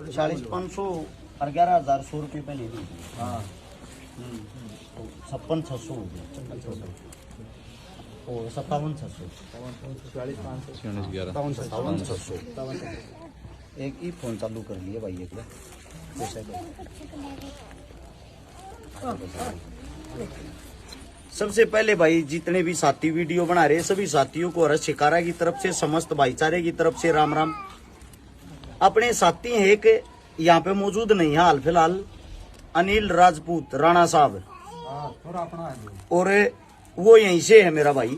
40,500 और 11,100 पहले दी। हाँ 56,600 हो गया और 57,600 57,600 एक ही फोन चालू कर लिए भाई एक बार। सबसे पहले भाई जितने भी साथी वीडियो बना रहे सभी साथियों को हर्ष शिकारा की तरफ से समस्त भाईचारे की तरफ से राम राम। अपने साथी हैं एक यहाँ पे मौजूद नहीं है हाल फिलहाल अनिल राजपूत राणा साहब और वो यहीं से है मेरा भाई।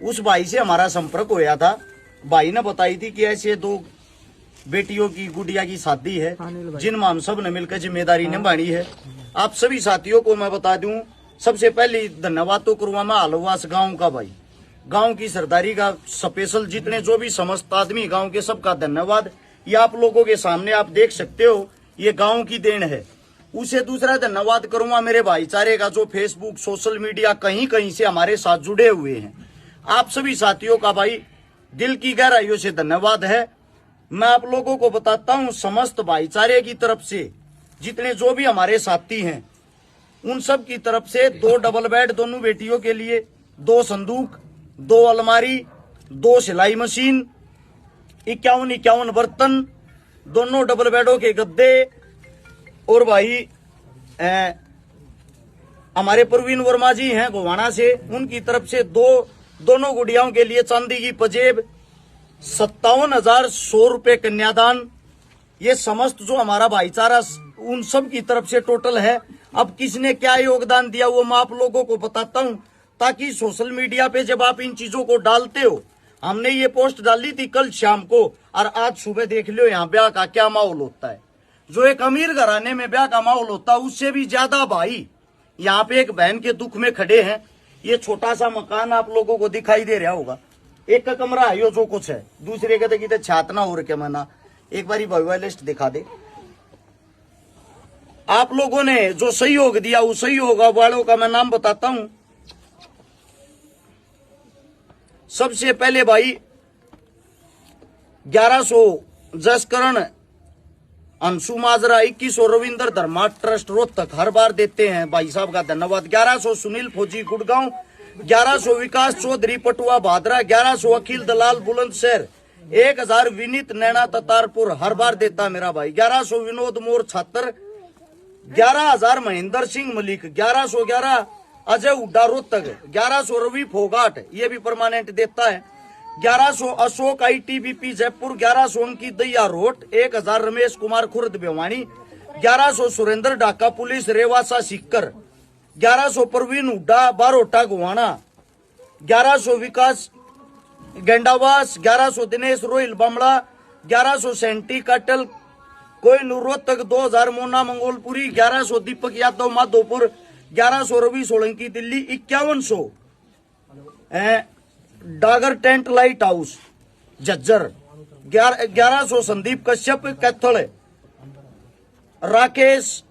उस भाई से हमारा संपर्क होया था। भाई ने बताई थी कि ऐसे 2 बेटियों की गुड़िया की शादी है जिनमें हम सब ने मिलकर जिम्मेदारी निभानी है। आप सभी साथियों को मैं बता दूं सबसे पहले धन्यवाद तो करूंगा मैं आलोवास गांव का भाई। गांव की सरदारी का स्पेशल जितने जो भी समस्त आदमी गांव के सबका धन्यवाद। ये आप लोगों के सामने आप देख सकते हो ये गांव की देन है। उसे दूसरा धन्यवाद करूंगा मेरे भाईचारे का जो फेसबुक सोशल मीडिया कहीं कहीं से हमारे साथ जुड़े हुए हैं। आप सभी साथियों का भाई दिल की गहराइयों से धन्यवाद है। मैं आप लोगों को बताता हूं समस्त भाईचारे की तरफ से जितने जो भी हमारे साथी हैं उन सब की तरफ से 2 डबल बेड दोनों बेटियों के लिए, 2 संदूक, 2 अलमारी, 2 सिलाई मशीन, 51 बर्तन, दोनों डबल बेडों के गद्दे और भाई हमारे प्रवीण वर्मा जी हैं गोवाना से उनकी तरफ से दोनों गुड़ियाओं के लिए चांदी की पजेब, 57,100 रुपये कन्यादान। ये समस्त जो हमारा भाईचारा उन सब की तरफ से टोटल है। अब किसने क्या योगदान दिया वो मैं आप लोगों को बताता हूं ताकि सोशल मीडिया पे जब आप इन चीजों को डालते हो। हमने ये पोस्ट डाली थी कल शाम को और आज सुबह देख लो यहाँ ब्याह का क्या माहौल होता है। जो एक अमीर घराने में ब्याह का माहौल होता है उससे भी ज्यादा भाई यहाँ पे एक बहन के दुख में खड़े हैं। ये छोटा सा मकान आप लोगों को दिखाई दे रहा होगा, एक का कमरा है यो जो कुछ है, दूसरे का तो छातना हो रहा मना। एक बारी भाई लिस्ट दिखा दे। आप लोगों ने जो सहयोग दिया उस सहयोग वालों का मैं नाम बताता हूं। सबसे पहले भाई 1100 जसकरण अंशु माजरा, 2100 रविंद्र धर्मा ट्रस्ट रोहतक हर बार देते हैं भाई साहब का धन्यवाद। 1100 सुनील फौजी गुड़गांव, 1100 विकास चौधरी पटुआ भादरा, 1100 अखिल दलाल बुलंदशहर, 1000 विनीत नैना ततारपुर हर बार देता मेरा भाई। 1100 विनोद मोर छात्र, 11,000 महेंद्र सिंह मलिक, 1111 अजय उड्डा रोहतक, 1100 रवि फोगाट ये भी परमानेंट देता है, 1100 अशोक ITBP जयपुर, 1100 अंकित दैया रोट, 1000 रमेश कुमार खुर्द भिवानी, 1100 सुरेंद्र ढाका पुलिस रेवासा सिक्कर, 1100 प्रवीण हुड्डा बारोटा गुवाना, 1100 विकास गेंडावास, 1100 दिनेश रोहिल बामड़ा, 1100 सेंटी कटल कोयनूर Rohtak, 2000 Mona Mangolpuri, 1100 Deepak Yadav Madhopur, 1100 Ravi Solanki Delhi, 5100 Dagar tent light house Jhajjar, 1100 Sandeep Kashyap Kaithal, Rakesh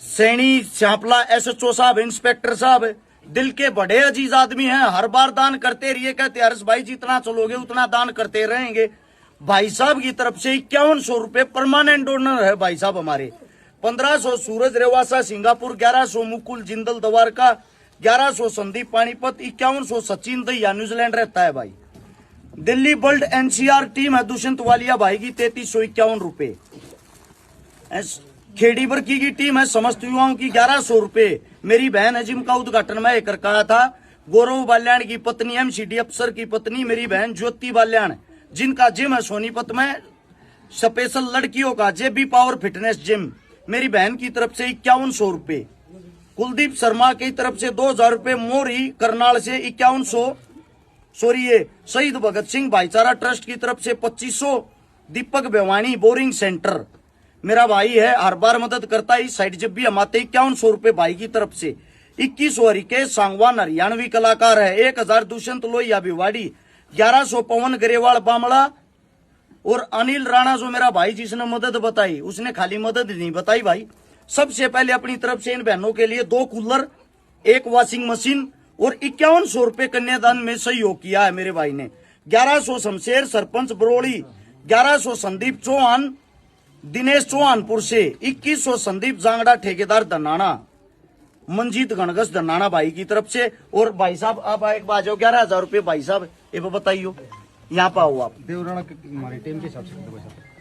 Saini Shyapla SHO साहब, इंस्पेक्टर साहब दिल के बड़े अजीज आदमी हैं, हर बार दान करते रहिए। कहते हर्ष भाई जितना चलोगे उतना दान करते रहेंगे। भाई साहब की तरफ से 5100 रुपए परमानेंट डोनर है भाई साहब हमारे। 1500 सूरज रेवासा सिंगापुर, 1100 मुकुल जिंदल दवारका, 1100 संदीप पानीपत, 5100 सचिन दैया न्यूजीलैंड रहता है भाई। दिल्ली वर्ल्ड NCR टीम है दुष्यंत वालिया भाई की 3351 रुपए। खेड़ी बरकी की टीम है समस्त युवाओं की 1100 रुपए। मेरी बहन है जिम का उद्घाटन मैं कर कहा था। गौरव बाल्याण की पत्नी MCD अफसर की पत्नी मेरी बहन ज्योति बाल्याण जिनका जिम है सोनीपत में स्पेशल लड़कियों का JB पावर फिटनेस जिम, मेरी बहन की तरफ से 5100 रुपए। कुलदीप शर्मा की तरफ से 2000 रुपए। मोरी करनाल से 5100 शहीद भगत सिंह भाईचारा ट्रस्ट की तरफ से 2500। दीपक बेवानी बोरिंग सेंटर मेरा भाई है, हर बार मदद करता है इस साइड जब भी हम आते 5100 रुपए भाई की तरफ से। 2100 हरिकेश सांगवान हरियाणवी कलाकार है। 1000 दुष्यंत लोहिया भिवाड़ी, 1100 पवन गरेवाल बामड़ा और अनिल राणा जो मेरा भाई जिसने मदद बताई उसने खाली मदद नहीं बताई भाई। सबसे पहले अपनी तरफ से इन बहनों के लिए 2 कूलर, 1 वॉशिंग मशीन और 5100 रुपए कन्यादान में सहयोग किया है मेरे भाई ने। 1100 शमशेर सरपंच बरोड़ी, 1100 संदीप चौहान दिनेश चौहानपुर से, 2100 संदीप जांगड़ा ठेकेदार धनाना, मंजीत गणगस धनाना भाई की तरफ से। और भाई साहब आप एक बार जाओ 11,000 रुपये भाई साहब ये बताइयो, यहाँ पे आओ आप। देवराणा हमारी टीम के हिसाब से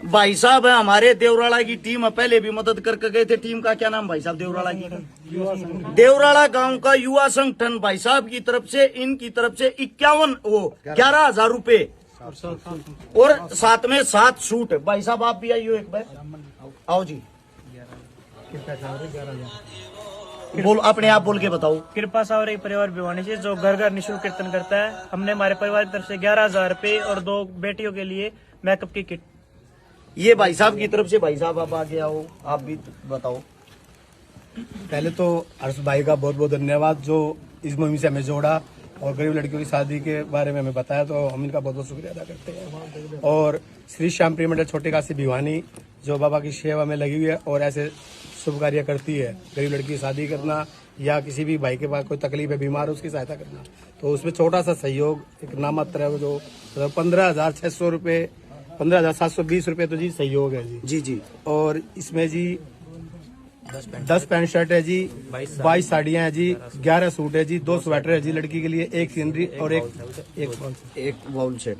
भाई साहब है हमारे देवराड़ा की टीम है, पहले भी मदद करके गए थे। टीम का क्या नाम भाई साहब? देवराड़ा की देवराड़ा गांव का युवा संगठन भाई साहब की तरफ से, इनकी तरफ से 11,000 रुपए और साथ में 7 सूट। भाई साहब आप भी आइयो एक बार, आओ जी। बोल अपने आप बोल के बताओ। कृपा सावरे परिवार भिवानी से जो घर घर निःशुल्क कीर्तन करता है, हमने हमारे परिवार की तरफ से 11,000 रुपए और 2 बेटियों के लिए मेकअप की किट। ये भाई साहब की तरफ से। भाई साहब आप आगे आओ, आप भी बताओ। पहले तो हर्ष भाई का बहुत बहुत धन्यवाद जो इस मुहिम से हमें जोड़ा और गरीब लड़कियों की शादी के बारे में हमें बताया, तो हम इनका बहुत बहुत शुक्रिया अदा करते हैं। और श्री श्याम प्रिय मंडल छोटे काशी भिवानी जो बाबा की सेवा में लगी हुई है और ऐसे शुभ कार्य करती है, गरीब लड़की की शादी करना या किसी भी भाई के पास कोई तकलीफ है, बीमार है, उसकी सहायता करना, तो उसमें छोटा सा सहयोग एक नामात्र है जो 15,600 रुपये 15,720 रुपये तो जी सहयोग है जी। जी जी। और इसमें जी 10 पैंट शर्ट है जी, 22 साड़ियाँ है जी, 11 सूट है जी, 2 स्वेटर है जी लड़की के लिए, 1 सीनरी और एक बाउल सेट।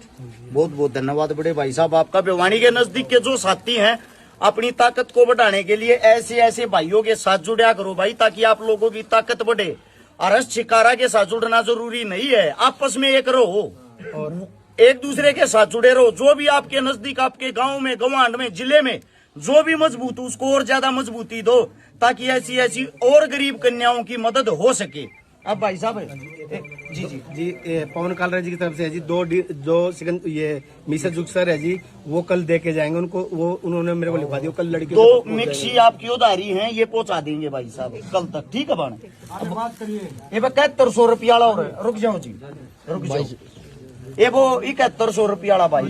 बहुत बहुत धन्यवाद बड़े भाई साहब आपका। भिवानी के नजदीक के जो साथी हैं, अपनी ताकत को बढ़ाने के लिए ऐसे ऐसे भाइयों के साथ जुड़ा करो भाई, ताकि आप लोगों की ताकत बढ़े। अरस शिकारा के साथ जुड़ना जरूरी नहीं है, आपस में एक रहो और एक दूसरे के साथ जुड़े रहो। जो भी आपके नजदीक, आपके गांव में, गवांड में, जिले में जो भी मजबूत हो, उसको और ज्यादा मजबूती दो, ताकि ऐसी ऐसी और गरीब कन्याओं की मदद हो सके। अब भाई साहब जी जी जी पवन कालरा जी की तरफ से है जी 2 सेकंड ये मिसेज जुक्सर है जी, वो कल दे के जाएंगे उनको, वो उन्होंने मेरे को लिखवा दिया कल लड़की। 2 मिक्सी आपकी उधारी हैं, ये पहुंचा देंगे भाई साहब कल तक, ठीक है बाण? ये 7100 रुपया वाला और रुक जाओ जी, रुक जाओ। ये वो 7100 रुपया वाला भाई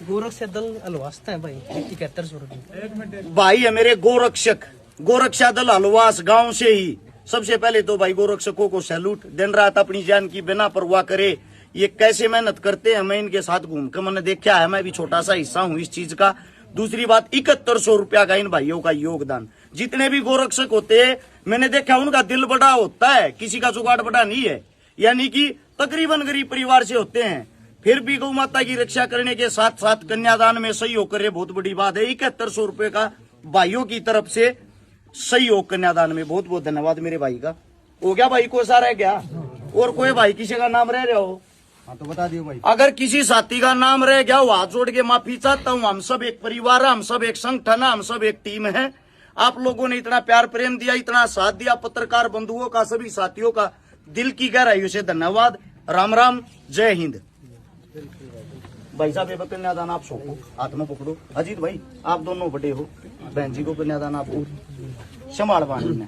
गोरक्ष दल अलवास्ता है भाई, 7100 रुपये भाई है मेरे गोरक्षक, गोरक्षा दल हलवास गांव से ही। सबसे पहले तो भाई गोरक्षकों को सैल्यूट। दिन रात अपनी जान की बिना परवाह करे ये कैसे मेहनत करते हैं, मैं इनके साथ घूम कर मैंने देखा है, मैं भी छोटा सा हिस्सा हूँ इस चीज का। दूसरी बात 7100 रुपया का इन भाइयों का योगदान। जितने भी गोरक्षक होते हैं मैंने देखा उनका दिल बड़ा होता है, किसी का जुगाड़ बड़ा नहीं है, यानी कि तकरीबन गरीब परिवार से होते हैं, फिर भी गौ माता की रक्षा करने के साथ साथ कन्यादान में सहयोग करे, बहुत बड़ी बात है। 7100 रुपये का भाइयों की तरफ से सहयोग कन्यादान में, बहुत बहुत धन्यवाद मेरे भाई का। हो गया भाई, कोई सारा है क्या? और कोई भाई किसी का नाम रह रहा हो? हाँ तो बता दियो भाई। अगर किसी साथी का नाम रह गया, हाथ जोड़ के माफी चाहता हूँ। हम सब एक परिवार है, हम सब एक संगठन है, हम सब एक टीम है। आप लोगों ने इतना प्यार प्रेम दिया, इतना साथ दिया, पत्रकार बंधुओं का, सभी साथियों का दिल की गहराइयों से धन्यवाद। राम राम, जय हिंद। भाई साहब ये कन्यादान आप सौंपो, हाथ में पकड़ो। अजीत भाई आप दोनों बड़े हो, बहन जी को कन्यादान आप संभाल पानी में।